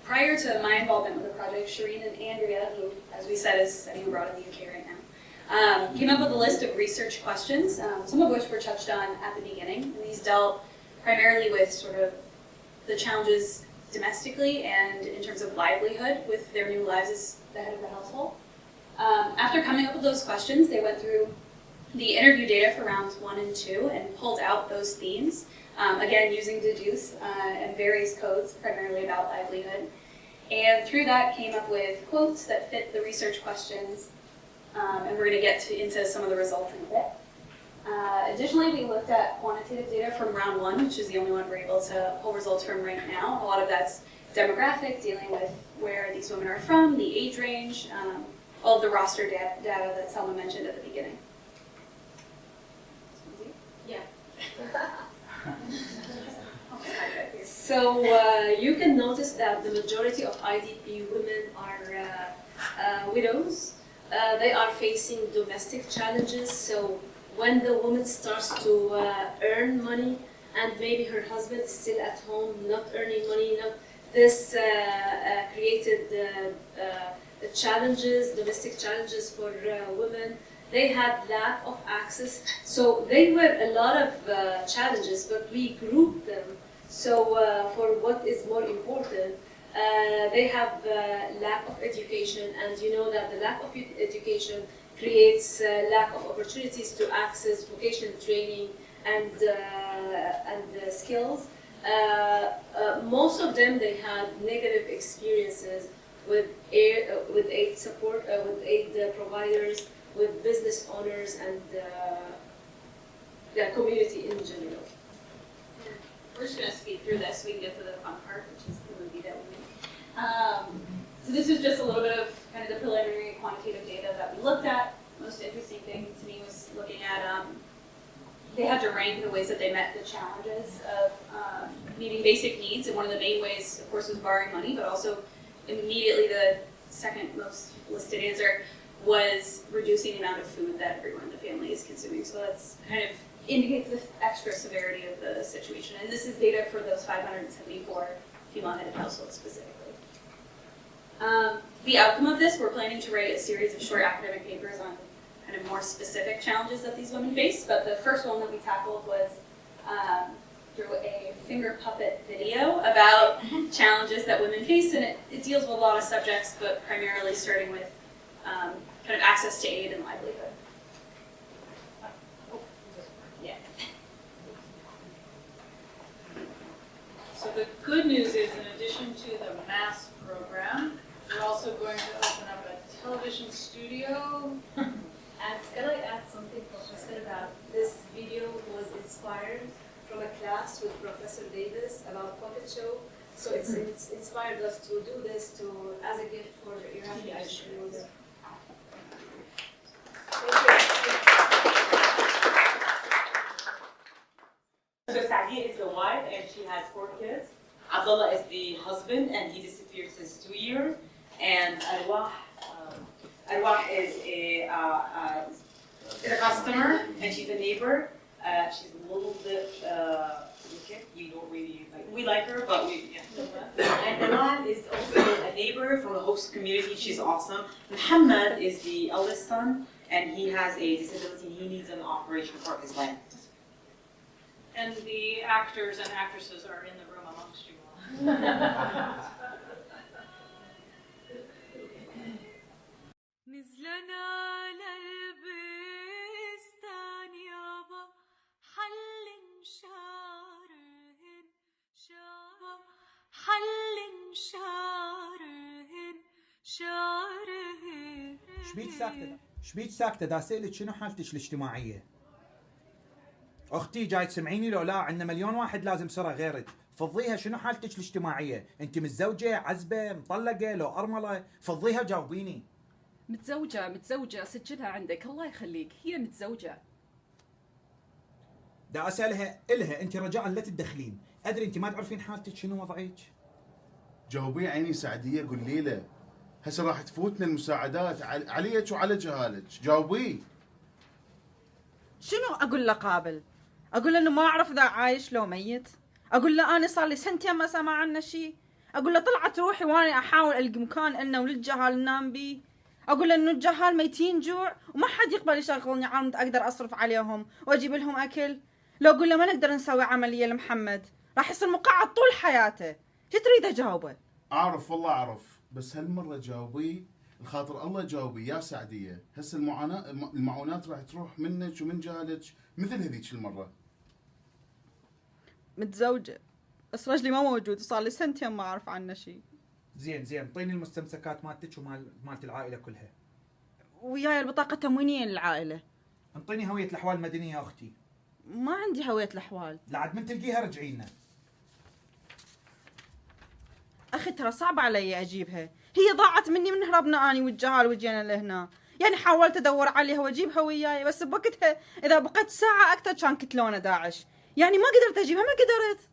Prior to my involvement with the project, Shireen and Andrea, who, as we said, is studying abroad in the UK right now, came up with a list of research questions, some of which were touched on at the beginning. And these dealt primarily with sort of the challenges domestically and in terms of livelihood with their new lives as the head of the household. After coming up with those questions, they went through the interview data for rounds 1 and 2 and pulled out those themes, again using deduce and various codes primarily about livelihood. And through that came up with quotes that fit the research questions, and we're going to get into some of the results in a bit. Additionally, we looked at quantitative data from round 1, which is the only one we're able to pull results from right now. A lot of that's demographic, dealing with where these women are from, the age range, all of the roster data that Selma mentioned at the beginning.
Yeah. So you can notice that the majority of IDP women are widows. They are facing domestic challenges. So when the woman starts to earn money and maybe her husband is still at home not earning money, this created challenges, domestic challenges for women. They had lack of access. So they were a lot of challenges, but we grouped them. So for what is more important, they have lack of education, and you know that the lack of education creates lack of opportunities to access vocational training and skills. Most of them, they had negative experiences with aid support, with aid providers, with business owners, and the community in general.
We're just going to speed through this so we can get to the fun part, which is the movie that we made. So this is just a little bit of kind of the preliminary quantitative data that we looked at. Most interesting thing to me was looking at, they had to rank the ways that they met the challenges of meeting basic needs, and one of the main ways, of course, was borrowing money, but also immediately the second most listed answer was reducing the amount of food that everyone in the family is consuming. So that's kind of indicates the extra severity of the situation. And this is data for those 574 female-headed households specifically. The outcome of this, we're planning to write a series of short academic papers on kind of more specific challenges that these women face. But the first one that we tackled was through a finger puppet video about challenges that women face. And it deals with a lot of subjects, but primarily starting with kind of access to aid and livelihood. Yeah.
So the good news is, in addition to the mass program, we're also going to open up a television studio.
And can I add something, Professor, about this video was inspired from a class with Professor Davis about puppet show. So it's inspired us to do this as a gift for Iraqi students.
So Sadia is the wife and she has 4 kids. Abdullah is the husband and he disappeared since 2 years. And Arwah is a customer and she's a neighbor. She's a little bit wicked. We don't really we like her, but And Iman is also a neighbor from a host community. She's awesome. Muhammad is the eldest son and he has a disability. He needs an operation for his leg.
And the actors and actresses are in the room amongst you all.
شبيك ساكتة دا اسألك شنو حالتك الاجتماعية؟ اختي جاي تسمعيني لو لا؟ عندنا مليون واحد لازم صرة غيرك، فضيها شنو حالتك الاجتماعية؟ انت متزوجة، عزبة، مطلقة، لو ارملة؟ فضيها جاوبيني.
متزوجة سجلها عندك الله يخليك، هي متزوجة.
دا اسألها الها انت رجاء لا تتدخلين، ادري انت ما تعرفين حالتك شنو وضعك.
جاوبيه عيني سعدية، قولي له هسه راح تفوتنا المساعدات عليك وعلى جهالك، جاوبيه.
شنو اقول له قابل؟ اقول له انه ما اعرف اذا عايش لو ميت. اقول له انا صار لي سنتين ما سمع عنه شيء. اقول له طلعت روحي وانا احاول القى مكان انه وللجهال ننام بيه. اقول له انه الجهال ميتين جوع وما حد يقبل يشغلني عمد اقدر اصرف عليهم واجيب لهم اكل. لو اقول له ما نقدر نسوي عمليه لمحمد راح يصير مقعد طول حياته. شو تريد اجاوبه؟
اعرف والله اعرف، بس هالمره جاوبيه الخاطر الله جاوبي يا سعديه. هسه المعونات راح تروح منك ومن جهلك مثل هذيك المره.
متزوجه بس رجلي ما موجود وصار لي سنتين ما اعرف عنه شيء.
زين اعطيني المستمسكات مالتك ومالت العائله كلها.
وياي البطاقه تموينيه للعائله.
انطيني هويه الاحوال المدنيه يا اختي.
ما عندي هويه الاحوال.
لعد من تلقيها رجعي لنا.
اخي ترى صعب علي اجيبها، هي ضاعت مني من هربنا اني والجهال وجينا لهنا. يعني حاولت ادور عليها واجيبها وياي بس بوقتها اذا بقيت ساعه اكثر كان كتلونا داعش. يعني ما قدرت اجيبها، ما قدرت.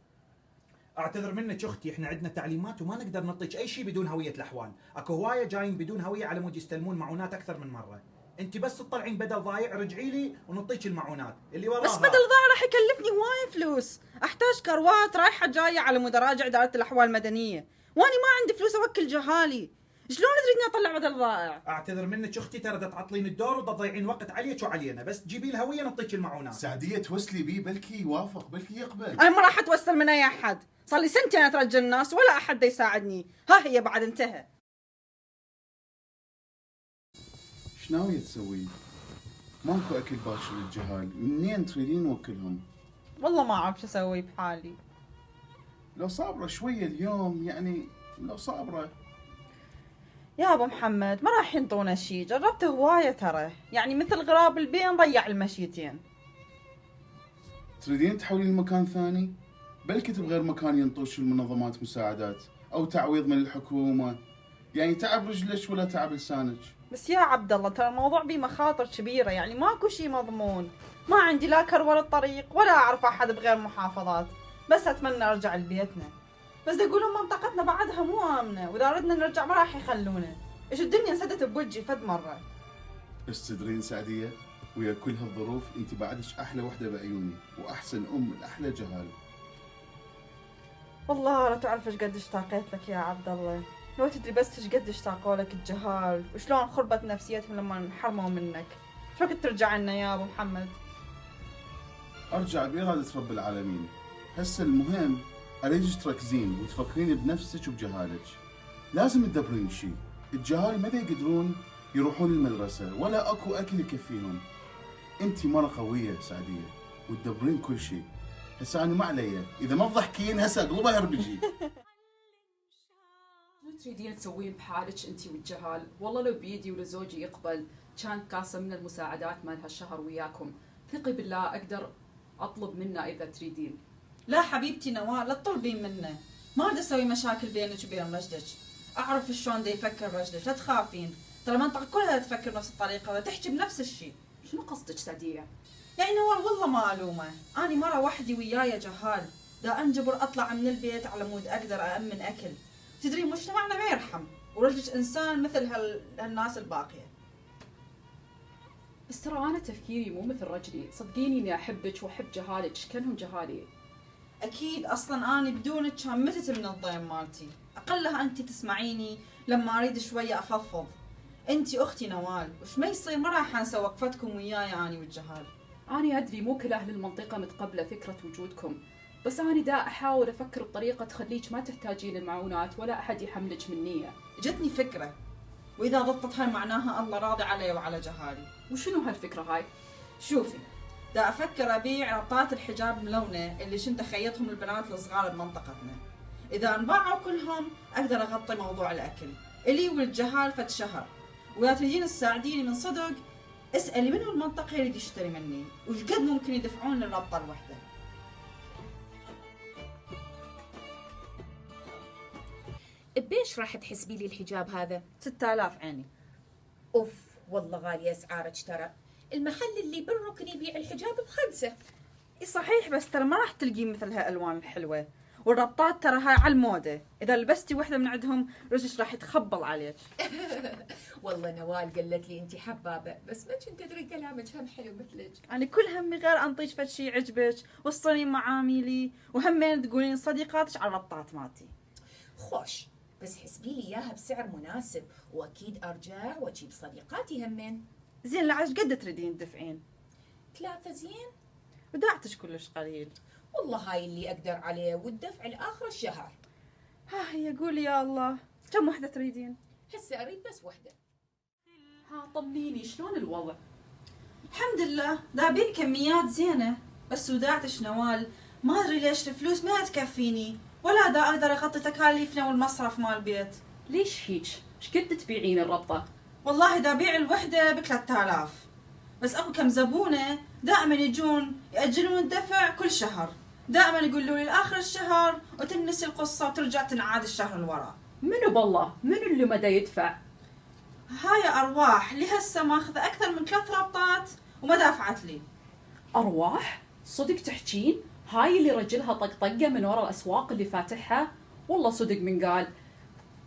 اعتذر منك اختي، احنا عندنا تعليمات وما نقدر نعطيك اي شيء بدون هويه الاحوال. اكو هوايه جايين بدون هويه على مود يستلمون معونات اكثر من مره. انت بس تطلعين بدل ضايع رجعي لي ونعطيك المعونات اللي وراها.
بس بدل ضايع راح يكلفني هوايه فلوس، احتاج كروات رايحه جايه على مود اراجع اداره الاحوال المدنيه، واني ما عندي فلوس اوكل جهالي. شلون تريدني اطلع بدل ضائع؟
اعتذر منك اختي، ترى تعطلين الدور وتضيعين وقت عليك وعلينا، بس جيبي الهويه نعطيك المعونات.
سعديه توسلي بيه بلكي يوافق بلكي يقبل.
انا ما راح اتوسل من اي احد، صار لي سنتين اترجى الناس ولا احد يساعدني. ها هي بعد انتهى.
شناوية تسوي؟ ماكو اكل باشر للجهال، منين تريدين نوكلهم؟
والله ما اعرف شو اسوي بحالي.
لو صابره شويه اليوم يعني، لو صابره.
يا ابو محمد ما راح ينطونا شيء، جربت هوايه ترى، يعني مثل غراب البين ضيع المشيتين.
تريدين تحولين لمكان ثاني؟ بلكي بغير مكان ينطوش المنظمات مساعدات او تعويض من الحكومه، يعني تعب رجلك ولا تعب لسانك.
بس يا عبد الله ترى الموضوع بيه مخاطر كبيره، يعني ماكو شيء مضمون. ما عندي لا كر ولا الطريق ولا اعرف احد بغير محافظات، بس اتمنى ارجع لبيتنا. بس يقولون منطقتنا بعدها مو امنه، واذا ردنا نرجع ما راح يخلونا. ايش الدنيا سدت بوجهي فد مره.
بس تدرين سعديه، ويا كل هالظروف انت بعدك احلى وحده بعيوني، واحسن ام لاحلى جهال.
والله لا تعرف ايش قد اشتاقيت لك يا عبد الله، لو تدري بس ايش قد اشتاقوا لك الجهال وشلون خربت نفسيتهم لما انحرموا منك. شو وقت ترجع لنا يا ابو محمد؟
ارجع بإرادة رب العالمين. هسه المهم اريدك تركزين وتفكرين بنفسك وبجهالك. لازم تدبرين شيء، الجهال ما يقدرون يروحون المدرسة ولا اكو اكل يكفيهم. انت مرة قوية سعدية وتدبرين كل شيء. هسه انا ما علي، اذا ما تضحكين هسه اقلبها هربجي.
شو تريدين تسوين بحالك انت والجهال؟ والله لو بيدي ولا زوجي يقبل كان كاسه من المساعدات مال هالشهر وياكم. ثقي بالله اقدر اطلب منه اذا تريدين.
لا حبيبتي نوال لا تطلبين منه، ما اريد اسوي مشاكل بينك وبين رجلك. اعرف شلون دا يفكر رجلك، لا تخافين، ترى المنطقه كلها تفكر بنفس الطريقه وتحكي بنفس الشيء.
شنو قصدك سعديه؟
يعني نوال والله ما الومه، اني مره وحدي وياي جهال، دا انجبر اطلع من البيت على مود اقدر أأمن اكل. تدري مجتمعنا ما يرحم، ورجلك انسان مثل هالناس الباقيه.
بس ترى انا تفكيري مو مثل رجلي، صدقيني اني احبك واحب جهالك كانهم جهالي.
اكيد اصلا اني بدونك كان متت من الضيم مالتي، اقلها انت تسمعيني لما اريد شويه افضفض. انت اختي نوال، وش ما يصير ما راح انسى وقفتكم وياي اني والجهال.
اني ادري مو كل اهل المنطقه متقبله فكره وجودكم، بس اني دا احاول افكر بطريقه تخليك ما تحتاجين المعونات ولا احد يحملك من نيه.
جتني فكره، واذا ضبطت هاي معناها الله راضي علي وعلى جهالي.
وشنو هالفكره هاي؟
شوفي، دا افكر ابيع ربطات الحجاب ملونه اللي كنت اخيطهم البنات الصغار بمنطقتنا. اذا انباعوا كلهم اقدر اغطي موضوع الاكل الي والجهال فد شهر. واذا تريدين تساعديني من صدق اسالي منو المنطقه يريد يشتري مني وش قد ممكن يدفعون للربطه الوحده.
بيش راح تحسبي لي الحجاب هذا؟
6000 عيني.
اوف والله غالية اسعارك ترى، المحل اللي بالركن يبيع الحجاب ب5.
اي صحيح، بس ترى ما راح تلقين مثل هالالوان الحلوه، والربطات ترى هاي على المودة، إذا لبستي وحدة من عندهم رجلك راح يتخبل عليك.
والله نوال قالت لي انت حبابه، بس ما كنت ادري كلامك هم حلو مثلك.
يعني كل همي غير انطيش فد شي يعجبك وصلين معاملي، وهمين تقولين صديقاتك على الربطات مالتي.
خوش، بس حسبي لي اياها بسعر مناسب، واكيد ارجع واجيب صديقاتي همين.
زين لعش قد تريدين تدفعين؟
3 زين؟
وداعتش كلش قليل.
والله هاي اللي اقدر عليه، والدفع لاخر الشهر.
ها هي قولي يا الله، كم وحدة تريدين؟
هسه اريد بس وحدة.
ها طمنيني شلون الوضع؟
الحمد لله، دابين كميات زينة، بس وداعتش نوال ما ادري ليش الفلوس ما تكفيني، ولا دا اقدر اغطي تكاليفنا والمصرف مال البيت.
ليش هيك؟ ايش قد تبيعين الربطة؟
والله دا بيع الوحدة ب3000، بس اكو كم زبونة دائما يجون يأجلون الدفع كل شهر، دائما يقولوا لي لاخر الشهر وتنسي القصة وترجع تنعاد الشهر اللي وراه.
منو بالله؟ منو اللي مدى يدفع؟
هاي ارواح اللي هسه ماخذة اكثر من 3 ربطات وما دافعت لي.
ارواح؟ صدق تحجين؟ هاي اللي رجلها طقطقة من ورا الاسواق اللي فاتحها؟ والله صدق من قال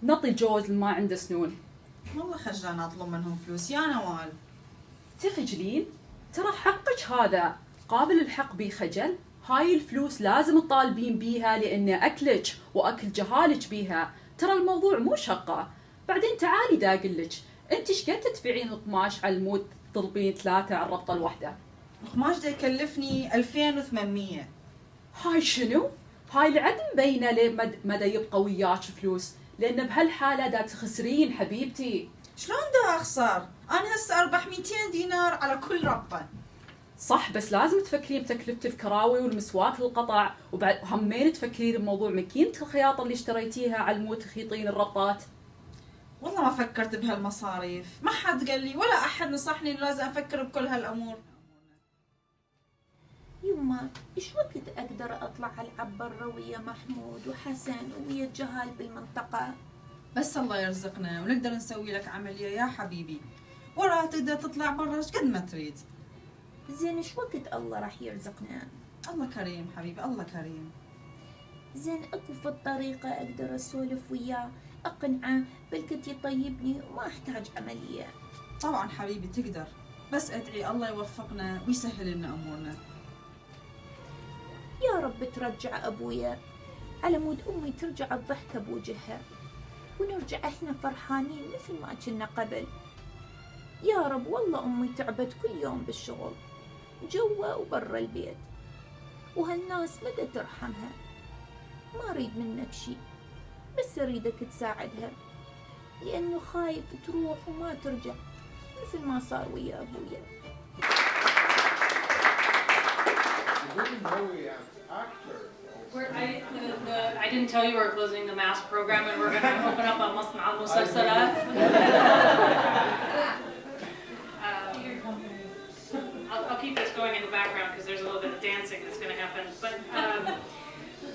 نطي الجوز اللي ما عنده سنون.
والله خجلانة اطلب منهم فلوس يا نوال.
تخجلين؟ ترى حقك هذا، قابل الحق بي خجل. هاي الفلوس لازم تطالبين بيها لان اكلك واكل جهالك بيها، ترى الموضوع مو شقة. بعدين تعالي دا اقلك، انت ايش قد تدفعين القماش على المود تطلبين 3 على الربطة الواحدة؟
القماش دا يكلفني 2800.
هاي شنو؟ هاي العد مبينة ليه مدى يبقى وياك فلوس، لان بهالحالة دا تخسرين حبيبتي.
شلون دا اخسر؟ انا هسه اربح 200 دينار على كل ربطة.
صح، بس لازم تفكرين بتكلفة الكراوي والمسواك للقطع، وبعد همين تفكرين بموضوع ماكينة الخياطة اللي اشتريتيها على المود تخيطين الربطات.
والله ما فكرت بهالمصاريف، ما حد قال لي ولا احد نصحني انه لازم افكر بكل هالامور.
يما ايش وقت اقدر اطلع العب برا ويا محمود وحسن ويا الجهال بالمنطقة؟
بس الله يرزقنا ونقدر نسوي لك عملية يا حبيبي، ولا تقدر تطلع برا قد ما تريد.
زين ايش وقت الله راح يرزقنا؟
الله كريم حبيبي، الله كريم.
زين اكو في الطريقة اقدر اسولف وياه اقنعه بلكت يطيبني وما احتاج عملية؟
طبعا حبيبي تقدر، بس ادعي الله يوفقنا ويسهل لنا امورنا.
يا رب ترجع ابويا على مود امي ترجع الضحكة بوجهها، ونرجع احنا فرحانين مثل ما كنا قبل. يا رب والله امي تعبت كل يوم بالشغل جوا وبرا البيت، وهالناس مدى ترحمها. ما اريد منك شي، بس اريدك تساعدها، لانه خايف تروح وما ترجع مثل ما صار ويا ابويا.
I didn't tell you we're closing the mass program and we're going to open up a مصنع المسلسلات. I'll keep this going in the background because there's a little bit of dancing that's going to happen. But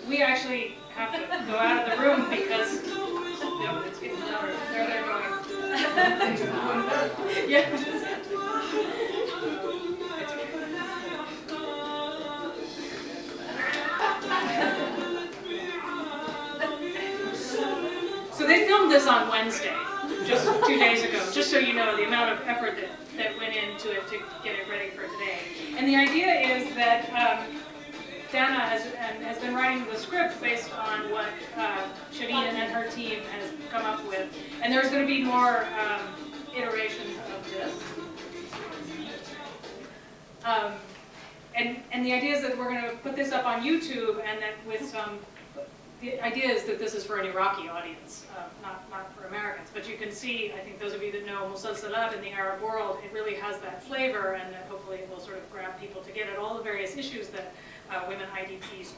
we actually have to go out of the room because it's getting louder. There they're going. Yeah. So they filmed this on Wednesday, just 2 days ago, just so you know the amount of effort that went into it to get it ready for today. And the idea is that Dana has been writing the script based on what Shireen and her team has come up with. And there's going to be more iterations of this. And the idea is that we're going to put this up on YouTube, and that with some. The idea is that this is for an Iraqi audience, not for Americans. But you can see, I think those of you that know Musalsalat in the Arab world, it really has that flavor, and that hopefully it will sort of grab people to get at all the various issues that women IDPs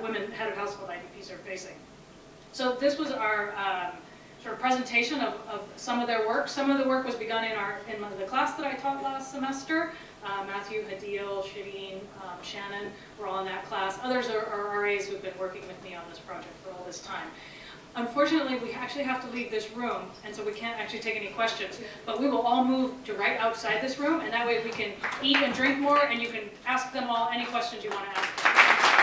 women head of household IDPs are facing. So this was our sort of presentation of some of their work. Some of the work was begun in the class that I taught last semester. Matthew, Hadil, Shireen, Shannon were all in that class. Others are RAs who've been working with me on this project for all this time. Unfortunately, we actually have to leave this room, and so we can't actually take any questions. But we will all move to right outside this room, and that way we can eat and drink more, and you can ask them all any questions you want to ask them.